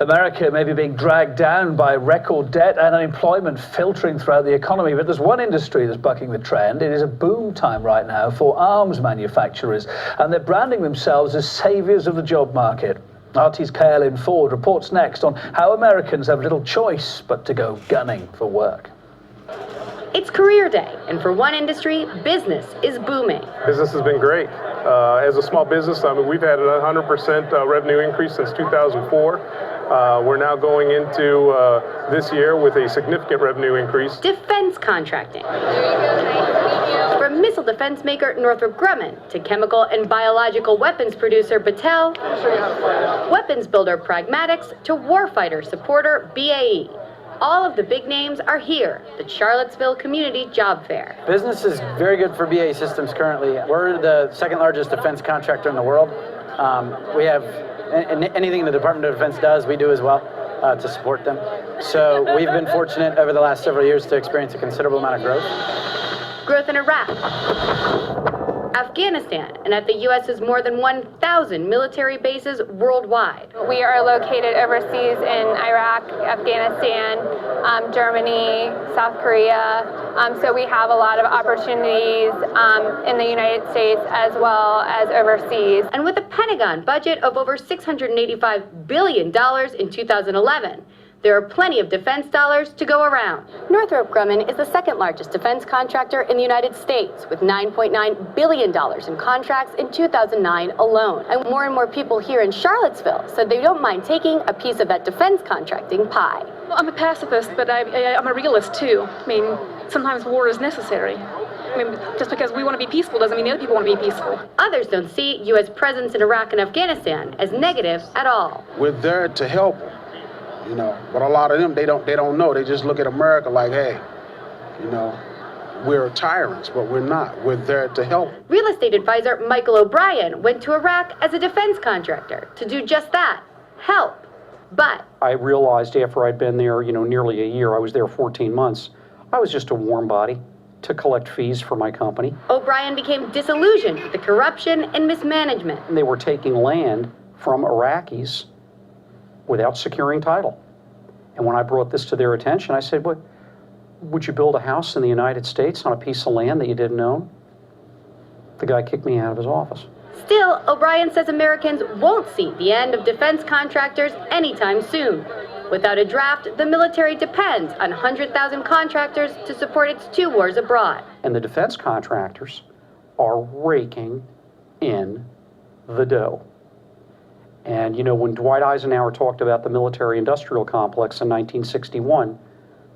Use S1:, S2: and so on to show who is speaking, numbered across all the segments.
S1: America may be being dragged down by record debt and unemployment filtering throughout the economy, but there's one industry that's bucking the trend. It is a boom time right now for arms manufacturers, and they're branding themselves as saviors of the job market. RT's Kaylin Ford reports next on how Americans have little choice but to go gunning for work.
S2: It's career day, and for one industry, business is booming.
S3: Business has been great. As a small business, we've had a 100% revenue increase since 2004. We're now going into this year with a significant revenue increase.
S2: Defense contracting. From missile defense maker Northrop Grumman to chemical and biological weapons producer Battelle, weapons builder Pragmatics to warfighter supporter BAE. All of the big names are here, the Charlottesville Community Job Fair.
S4: Business is very good for BAE Systems currently. We're the second largest defense contractor in the world. We have anything the Department of Defense does, we do as well to support them. So we've been fortunate over the last several years to experience a considerable amount of growth.
S2: Growth in Iraq, Afghanistan, and at the U.S.'s more than 1,000 military bases worldwide.
S5: We are located overseas in Iraq, Afghanistan, Germany, South Korea. So we have a lot of opportunities in the United States as well as overseas.
S2: And with a Pentagon budget of over $685 billion in 2011, there are plenty of defense dollars to go around. Northrop Grumman is the second largest defense contractor in the United States, with $9.9 billion in contracts in 2009 alone. And more people here in Charlottesville said they don't mind taking a piece of that defense contracting pie.
S6: Well, I'm a pacifist, but I'm a realist too. I mean, sometimes war is necessary. I mean, just because we want to be peaceful doesn't mean the other people want to be peaceful.
S2: Others don't see U.S. presence in Iraq and Afghanistan as negative at all.
S7: We're there to help them. You know, but a lot of them, they don't know. They just look at America like, hey, you know, we're tyrants, but we're not. We're there to help.
S2: Real estate advisor Michael O'Brien went to Iraq as a defense contractor to do just that, help. But
S8: I realized after I'd been there, nearly a year, I was there 14 months, I was just a warm body to collect fees for my company.
S2: O'Brien became disillusioned with the corruption and mismanagement.
S8: And they were taking land from Iraqis without securing title. And when I brought this to their attention, I said, "What? Would you build a house in the United States on a piece of land that you didn't own?" The guy kicked me out of his office.
S2: Still, O'Brien says Americans won't see the end of defense contractors anytime soon. Without a draft, the military depends on 100,000 contractors to support its 2 wars abroad.
S8: And the defense contractors are raking in the dough. And when Dwight Eisenhower talked about the military-industrial complex in 1961,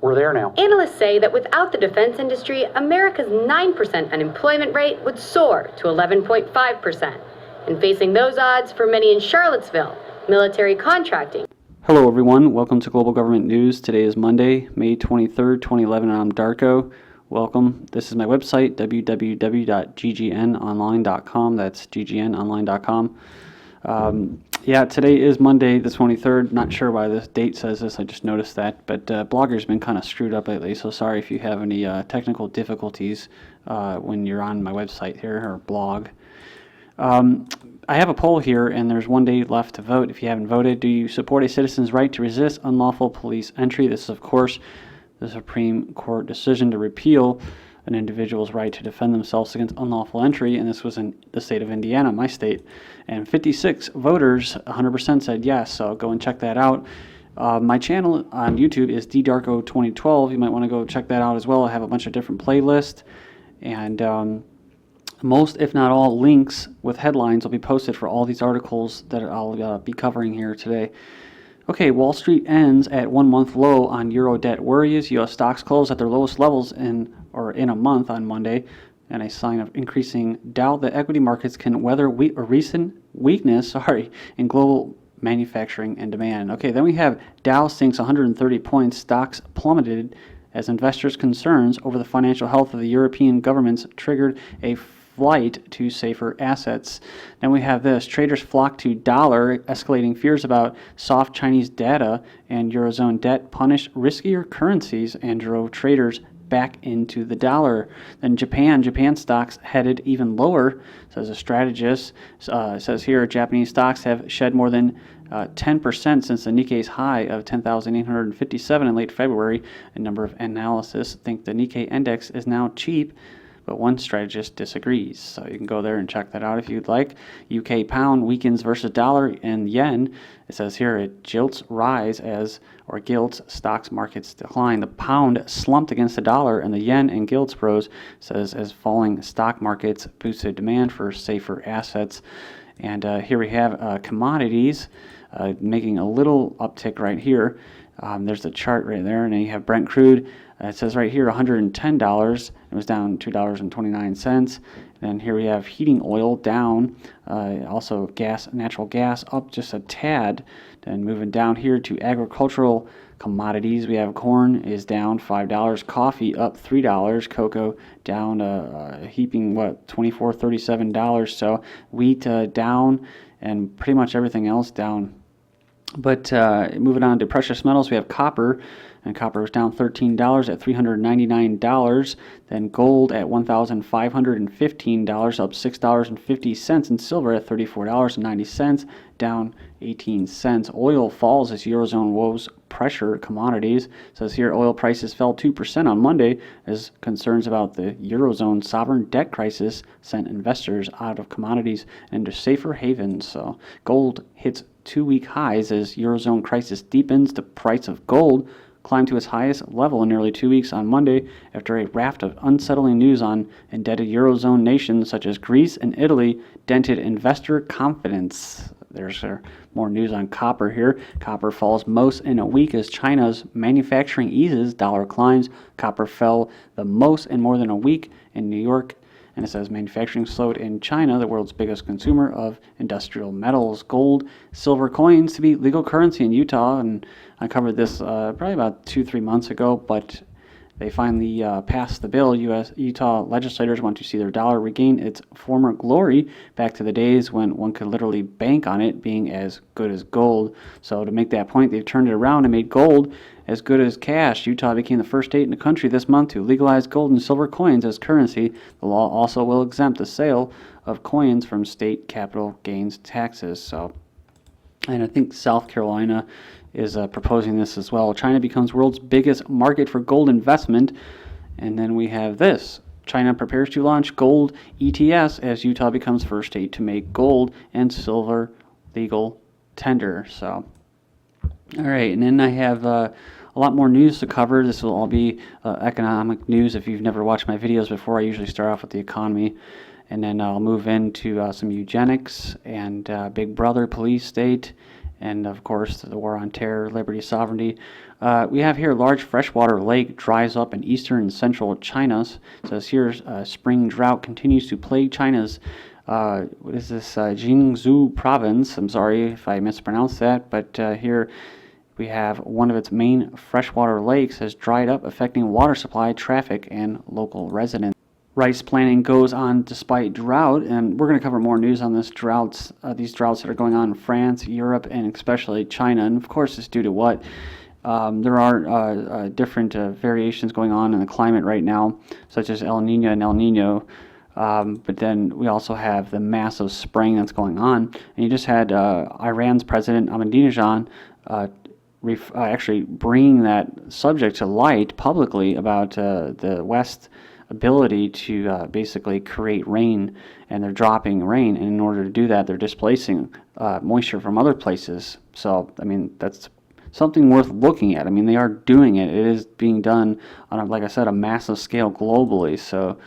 S8: we're there now.
S2: Analysts say that without the defense industry, America's 9% unemployment rate would soar to 11.5%. And facing those odds for many in Charlottesville, military contracting.
S9: Hello everyone, welcome to Global Government News. Today is Monday, May 23rd, 2011, and I'm Darko. Welcome. This is my website, www.ggnonline.com. That's ggnonline.com. Today is Monday the 23rd. Not sure why this date says this. I just noticed that. But Blogger's been kind of screwed up lately, so sorry if you have any technical difficulties when you're on my website here or blog. I have a poll here, and there's 1 day left to vote. If you haven't voted, do you support a citizen's right to resist unlawful police entry? This is, of course, the Supreme Court decision to repeal an individual's right to defend themselves against unlawful entry, and this was in the state of Indiana, my state. And 56 voters, 100% said yes, so go and check that out. My channel on YouTube is ddarko2012. You might want to go check that out as well. I have a bunch of different playlists, and most, if not all, links with headlines will be posted for all these articles that I'll be covering here today. Okay, Wall Street ends at 1 month low on Euro debt worries. U.S. stocks close at their lowest levels in a month on Monday, and a sign of increasing doubt that equity markets can weather recent weakness in global manufacturing and demand. Okay, then we have Dow Sinks 130 points. Stocks plummeted as investors' concerns over the financial health of the European governments triggered a flight to safer assets. Then we have this. Traders flock to dollar, escalating fears about soft Chinese data and Eurozone debt punished riskier currencies and drove traders back into the dollar. Then Japan stocks headed even lower, says a strategist. Says here, Japanese stocks have shed more than 10% since the Nikkei's high of 10,857 in late February. A number of analysts think the Nikkei index is now cheap, but one strategist disagrees. So you can go there and check that out if you'd like. UK pound weakens versus dollar and yen. It says here it Gilts rise or Gilts stocks markets decline. The pound slumped against the dollar and the yen and Gilts rose, says as falling stock markets boosted demand for safer assets. And here we have commodities making a little uptick right here. There's the chart right there, and then you have Brent crude. It says right here $110. It was down $2.29. And here we have heating oil down. Also natural gas up just a tad. Then moving down here to agricultural commodities, we have corn is down $5, coffee up $3, cocoa down heaping $24, $37. So wheat down, and pretty much everything else down. But moving on to precious metals, we have copper, and copper was down $13 at $399. Then gold at $1,515, up $6.50, and silver at $34.90, down 18 cents. Oil falls as Eurozone woes pressure commodities. It says here oil prices fell 2% on Monday as concerns about the Eurozone sovereign debt crisis sent investors out of commodities into safer havens. So gold hits 2-week highs as Eurozone crisis deepens. The price of gold climbed to its highest level in nearly 2 weeks on Monday after a raft of unsettling news on indebted Eurozone nations such as Greece and Italy dented investor confidence. There's more news on copper here. Copper falls most in a week as China's manufacturing eases, dollar climbs. Copper fell the most in more than a week in New York. And it says manufacturing slowed in China, the world's biggest consumer of industrial metals. Gold, silver coins to be legal currency in Utah. And I covered this probably about 2-3 months ago, but they finally passed the bill. Utah legislators want to see their dollar regain its former glory back to the days when one could literally bank on it being as good as gold. So to make that point, they've turned it around and made gold as good as cash. Utah became the first state in the country this month to legalize gold and silver coins as currency. The law also will exempt the sale of coins from state capital gains taxes. And I think South Carolina is proposing this as well. China becomes world's biggest market for gold investment. And then we have this. China prepares to launch gold ETFs as Utah becomes first state to make gold and silver legal tender. So, all right, and then I have a lot more news to cover. This will all be economic news. If you've never watched my videos before, I usually start off with the economy, and then I'll move into some eugenics and Big Brother, police state, and of course the war on terror, liberty, sovereignty. We have here large freshwater lake dries up in eastern and central China. It says here spring drought continues to plague China's Jiangsu province. I'm sorry if I mispronounced that, but here we have one of its main freshwater lakes has dried up, affecting water supply, traffic, and local residents. Rice planting goes on despite drought, and we're going to cover more news on these droughts that are going on in France, Europe, and especially China. And of course, it's due to what? There are different variations going on in the climate right now, such as El Nino and El Nino. But then we also have the massive spraying that's going on. And you just had Iran's President Ahmadinejad actually bringing that subject to light publicly about the West's ability to basically create rain, and they're dropping rain, and in order to do that, they're displacing moisture from other places. So, I mean, that's something worth looking at. I mean, they are doing it. It is being done on, like I said, a massive scale globally. So,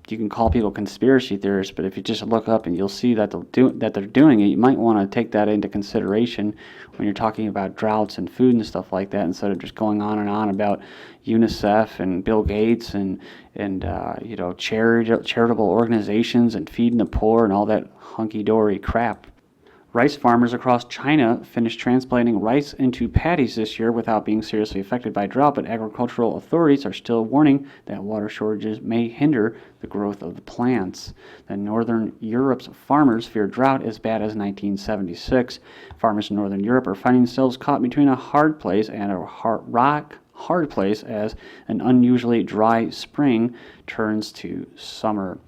S9: you can call people conspiracy theorists, but if you just look up and you'll see that they're doing it, you might want to take that into consideration when you're talking about droughts and food and stuff like that, instead of just going on about UNICEF and Bill Gates and charitable organizations and feeding the poor and all that hunky-dory crap. Rice farmers across China finished transplanting rice into paddies this year without being seriously affected by drought, but agricultural authorities are still warning that water shortages may hinder the growth of the plants. The Northern Europe's farmers fear drought as bad as 1976. Farmers in Northern Europe are finding themselves caught between a hard place and a hard place as an unusually dry spring turns to summer.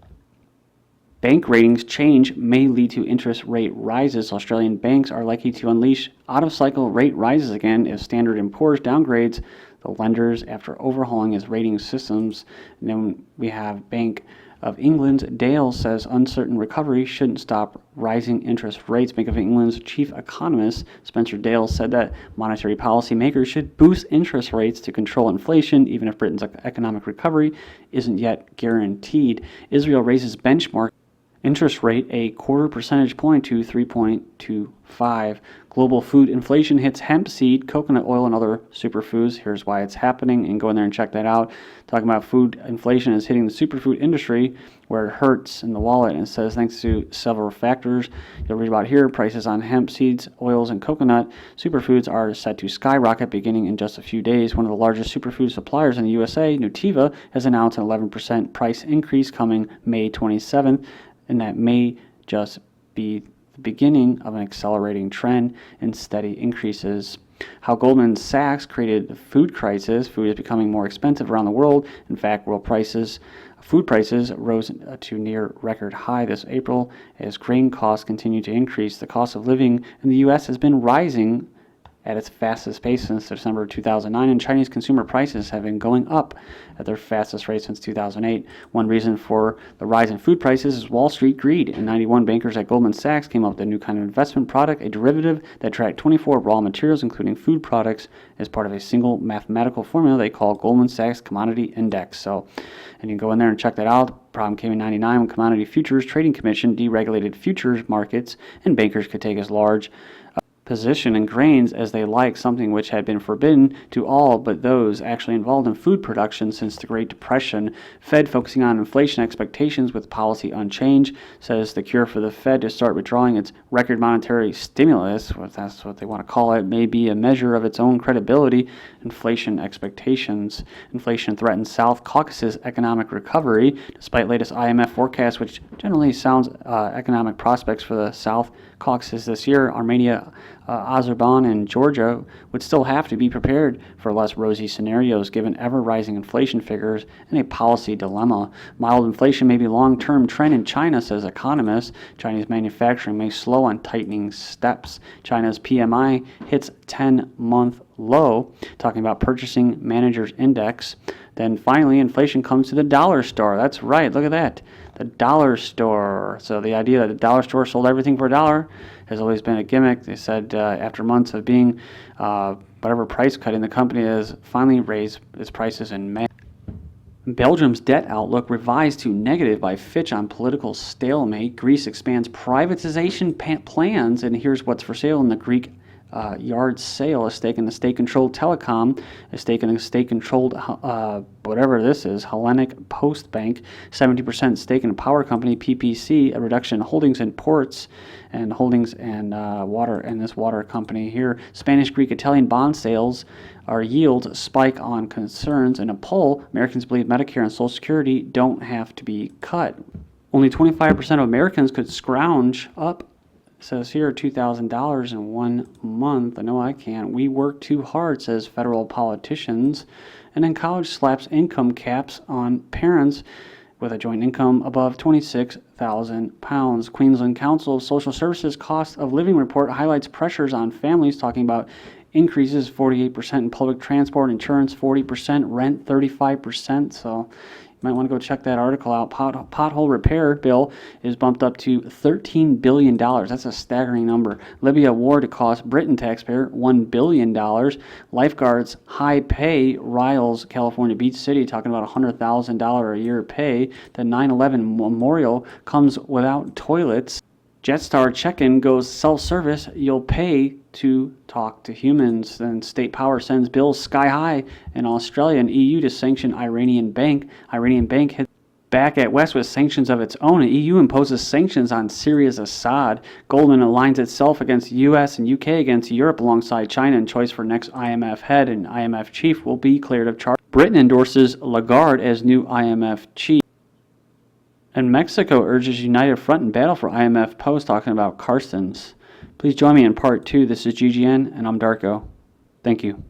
S9: Bank ratings change may lead to interest rate rises. Australian banks are likely to unleash out-of-cycle rate rises again if Standard & Poor's downgrades the lenders after overhauling its rating systems. And then we have Bank of England's Dale says uncertain recovery shouldn't stop rising interest rates. Bank of England's chief economist Spencer Dale said that monetary policy makers should boost interest rates to control inflation, even if Britain's economic recovery isn't yet guaranteed. Israel raises benchmark interest rate a quarter percentage point to 3.25. Global food inflation hits hemp seed, coconut oil, and other superfoods. Here's why it's happening, and go in there and check that out. Talking about food inflation is hitting the superfood industry where it hurts in the wallet, and it says thanks to several factors. You'll read about here, prices on hemp seeds, oils, and coconut superfoods are set to skyrocket beginning in just a few days. One of the largest superfood suppliers in the USA, Nutiva, has announced an 11% price increase coming May 27th, and that may just be the beginning of an accelerating trend in steady increases. How Goldman Sachs created the food crisis. Food is becoming more expensive around the world. In fact, food prices rose to near record high this April as grain costs continue to increase. The cost of living in the U.S. has been rising at its fastest pace since December 2009, and Chinese consumer prices have been going up at their fastest rate since 2008. One reason for the rise in food prices is Wall Street greed. In 91, bankers at Goldman Sachs came up with a new kind of investment product, a derivative that tracked 24 raw materials, including food products, as part of a single mathematical formula they call Goldman Sachs Commodity Index. So, and you can go in there and check that out. The problem came in 99 when Commodity Futures Trading Commission deregulated futures markets, and bankers could take as large position in grains as they like, something which had been forbidden to all but those actually involved in food production since the Great Depression. Fed focusing on inflation expectations with policy unchanged, says the cure for the Fed to start withdrawing its record monetary stimulus, if that's what they want to call it, may be a measure of its own credibility. Inflation expectations. Inflation threatens South Caucasus economic recovery, despite latest IMF forecasts, which generally sounds economic prospects for the South Caucasus this year. Armenia, Azerbaijan, and Georgia would still have to be prepared for less rosy scenarios given ever-rising inflation figures and a policy dilemma. Mild inflation may be a long-term trend in China, says economists. Chinese manufacturing may slow on tightening steps. China's PMI hits 10-month low, talking about Purchasing Managers Index. Then finally, inflation comes to the dollar store. That's right, look at that. The dollar store. So the idea that the dollar store sold everything for $1 has always been a gimmick. They said after months of being whatever price cutting, the company has finally raised its prices in May. Belgium's debt outlook revised to negative by Fitch on political stalemate. Greece expands privatization plans, and here's what's for sale in the Greek yard sale: a stake in the state-controlled telecom, a stake in a state-controlled whatever this is, Hellenic Post Bank, 70% stake in a power company, PPC, a reduction in holdings in ports and holdings and water, and this water company here. Spanish, Greek, Italian bond sales are yields spike on concerns. In a poll, Americans believe Medicare and Social Security don't have to be cut. Only 25% of Americans could scrounge up, says here, $2,000 in 1 month. I know I can't. We work too hard, says federal politicians. And then college slaps income caps on parents with a joint income above £26,000. Queensland Council of Social Services Cost of Living report highlights pressures on families, talking about increases 48% in public transport, insurance 40%, rent 35%. So you might want to go check that article out. Pothole repair bill is bumped up to $13 billion. That's a staggering number. Libya war to cost Britain taxpayer $1 billion. Lifeguards high pay riles California Beach City, talking about $100,000 a year pay. The 9/11 memorial comes without toilets. Jetstar check-in goes self-service. You'll pay to talk to humans. Then state power sends bills sky high in Australia, and EU to sanction Iranian bank. Iranian bank hit back at West with sanctions of its own. The EU imposes sanctions on Syria's Assad. Goldman aligns itself against US and UK against Europe alongside China in choice for next IMF head, and IMF chief will be cleared of charge. Britain endorses Lagarde as new IMF chief. And Mexico urges united front in battle for IMF post, talking about Carstens. Please join me in part 2. This is GGN, and I'm Darko. Thank you.